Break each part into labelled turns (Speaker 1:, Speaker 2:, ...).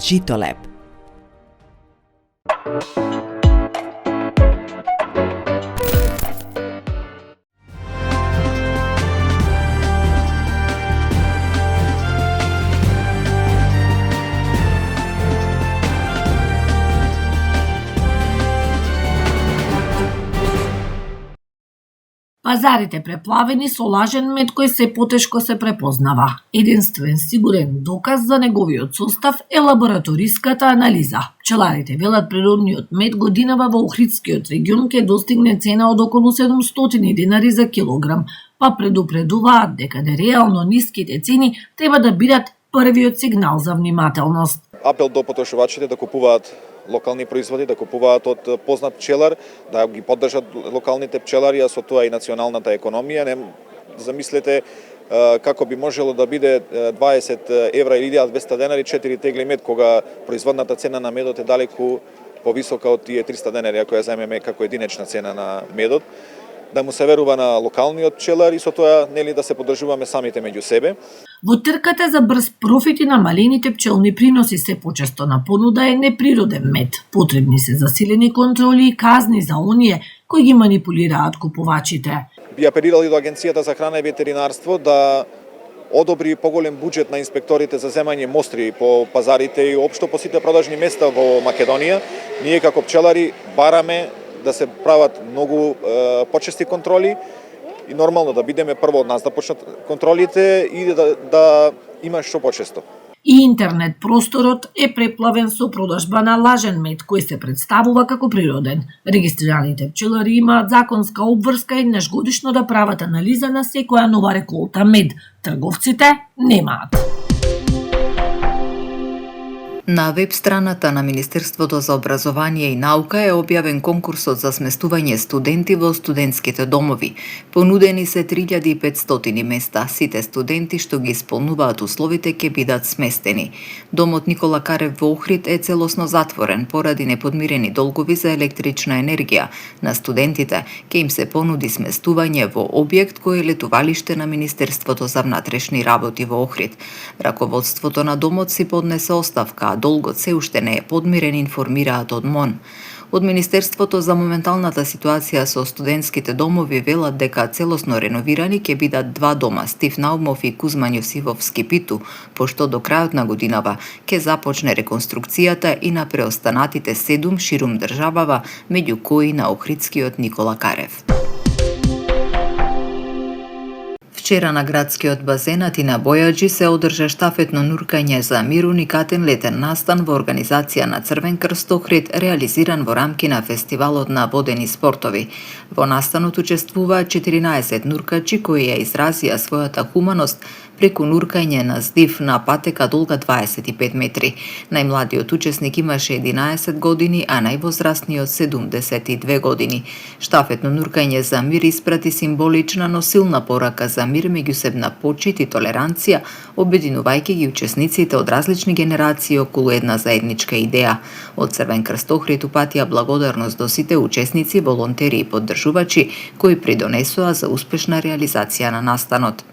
Speaker 1: Житолеп.
Speaker 2: Пазарите преплавени со лажен мед кој се потешко се препознава. Единствен сигурен доказ за неговиот состав е лабораториската анализа. Пчеларите велат природниот мед годинава во Охридскиот регион ќе достигне цена од околу 700 денари за килограм, па предупредуваат дека нереално ниските цени треба да бидат првиот сигнал за внимателност.
Speaker 3: Апел до потрошувачите да купуваат локални производи, да купуваат од познат пчелар, да ги поддржат локалните пчелари, а со тоа и националната економија. Не замислете како би можело да биде 20 евра или 1200 денари 4 тегли мед, кога производната цена на медот е далеку повисока од тие 300 денари, ако ја земеме како единечна цена на медот. Да му се верува на локалниот пчелар и со тоа нели да се поддржуваме самите меѓу себе.
Speaker 2: Во трката за брз профит и намалените пчелни приноси се почесто на понуда е неприроден мед. Потребни се засилени контроли и казни за оние кои ги манипулираат купувачите.
Speaker 3: Би апелирали до Агенцијата за храна и ветеринарство да одобри поголем буџет на инспекторите за земање мостри по пазарите и општо по сите продажни места во Македонија. Ние како пчелари бараме да се прават многу почести контроли и нормално да бидеме прво од нас да почнат контролите и да има што почесто.
Speaker 2: И интернет просторот е преплавен со продажба на лажен мед кој се представува како природен. Регистрираните пчелари имаат законска обврска еднаш годишно да прават анализа на секоја нова реколта мед. Трговците немаат.
Speaker 4: На веб страната на Министерството за образование и наука е објавен конкурсот за сместување студенти во студентските домови. Понудени се 3500 места. Сите студенти што ги исполнуваат условите ќе бидат сместени. Домот Никола Карев во Охрид е целосно затворен поради неподмирени долгови за електрична енергија. На студентите ќе им се понуди сместување во објект кој е летувалиште на Министерството за внатрешни работи во Охрид. Раководството на домот си поднесе оставка, долгот се уште не е подмирен, информираат од МОН. Од Министерството за моменталната ситуација со студентските домови велат дека целосно реновирани ќе бидат 2 дома, Стив Наумов и Кузма Њосивовски Питу, пошто до крајот на годинава ќе започне реконструкцијата и на преостанатите 7 ширум државава, меѓу кои на Охридскиот Никола Карев. Вчера на градскиот базенат и на Бојаджи се одржа штафетно нуркање за мир, уникатен летен настан во организација на Црвен крст Охрид, реализиран во рамки на фестивалот на водени спортови. Во настанот учествуваат 14 нуркачи кои ја изразија својата хуманост преку нуркање на здив на патека долга 25 метри. Најмладиот учесник имаше 11 години, а највозрастниот 72 години. Штафетно нуркање за мир испрати символична, но силна порака за мир, меѓусебна почит и толеранција, обединувајќи ги учесниците од различни генерации околу една заедничка идеја. Од Црвен крст Охрид упатија благодарност до сите учесници, волонтери и поддржувачи кои придонесоа за успешна реализација на настанот.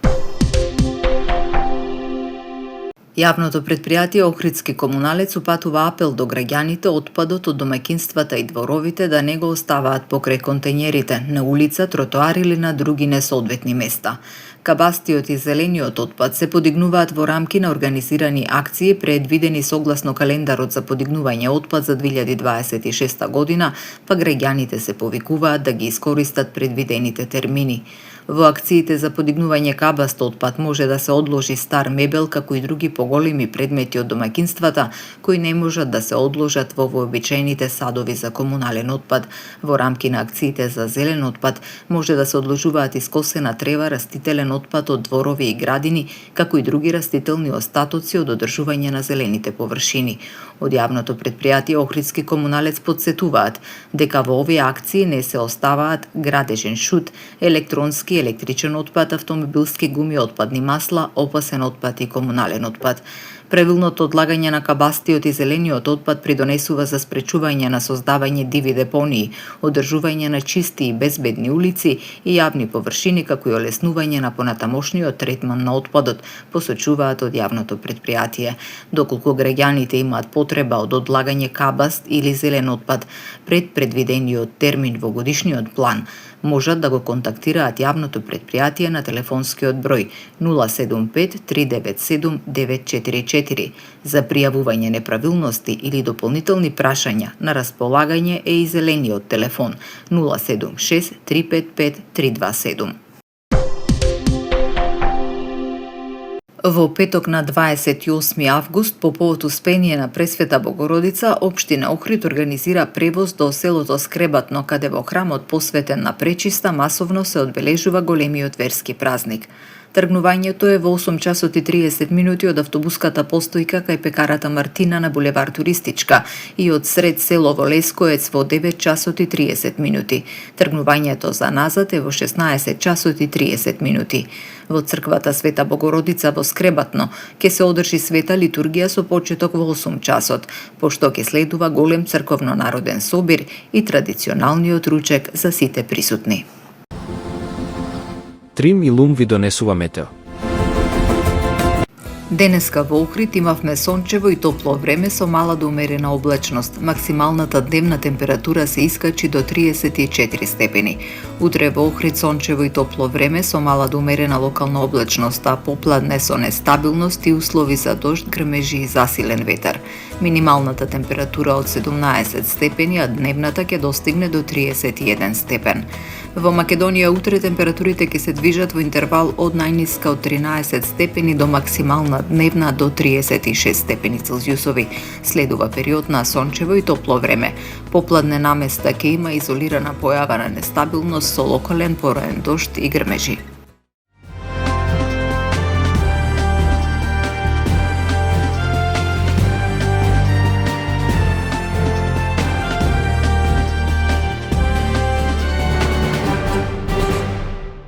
Speaker 4: Јавното предпријатие Охридски комуналец упатува апел до граѓаните отпадот од домаќинствата и дворовите да не го оставаат покрај контењерите, на улица, тротоар или на други несоодветни места. Кабастиот и зелениот отпад се подигнуваат во рамки на организирани акции предвидени согласно календарот за подигнување отпад за 2026 година, па граѓаните се повикуваат да ги искористат предвидените термини. Во акциите за подигнување кабаст отпад може да се одложи стар мебел, како и други поголеми предмети од домаќинствата кои не можат да се одложат во вообичаените садови за комунален отпад. Во рамки на акциите за зелен отпад може да се одложуваат искосена трева, растителен отпад од дворови и градини, како и други растителни остатоци од одржување на зелените површини. Од јавното предпријатие Охридски комуналец подсетуваат дека во овие акции не се оставаат градежен шут, електронски циментарки, електричен отпад, автомобилски гуми, отпадни масла, опасен отпад и комунален отпад. Правилното одлагање на кабастиот и зелениот отпад придонесува за спречување на создавање диви депонии, одржување на чисти и безбедни улици и јавни површини, како и олеснување на понатамошниот третман на отпадот, посочуваат од јавното претпријатие. Доколку граѓаните имаат потреба од одлагање кабаст или зелен отпад пред предвидениот термин во годишниот план, можат да го контактираат јавното претпријатие на телефонскиот број 075 397 944. За пријавување неправилности или дополнителни прашања на располагање е и зелениот телефон 076 355 327. Во петок на 28 август, по повод успение на Пресвета Богородица, општина Охрид организира превоз до селото Скребатно, каде во храмот посветен на Пречиста масовно се одбележува големиот верски празник. Тргнувањето е во 8 часот и 30 минути од автобуската постојка кај пекарата Мартина на булевар Туристичка и од сред село во Лескоец во 9 часот и 30 минути. Тргнувањето за назад е во 16 часот и 30 минути. Во црквата Света Богородица во Скребатно ќе се одржи света литургија со почеток во 8 часот, пошто ќе следува голем црковно-народен собир и традиционалниот ручек за сите присутни.
Speaker 1: Трим и лум ви донесува метео.
Speaker 4: Денеска во Охрид имавме сончево и топло време со мала до умерена облачност. Максималната дневна температура се искачи до 34 степени. Утре во Охрид сончево и топло време со мала до умерена локална облачност, а попладне со нестабилност и услови за дожд, грмежи и засилен ветар. Минималната температура од 17 степени, а дневната ќе достигне до 31 степен. Во Македонија утре температурите ќе се движат во интервал од најниска од 13 степени до максимална дневна до 36 степени Целзиусови. Следува период на сончево и топло време. Попладне наместа ќе има изолирана појава на нестабилност со локален пороен дожд и грмежи.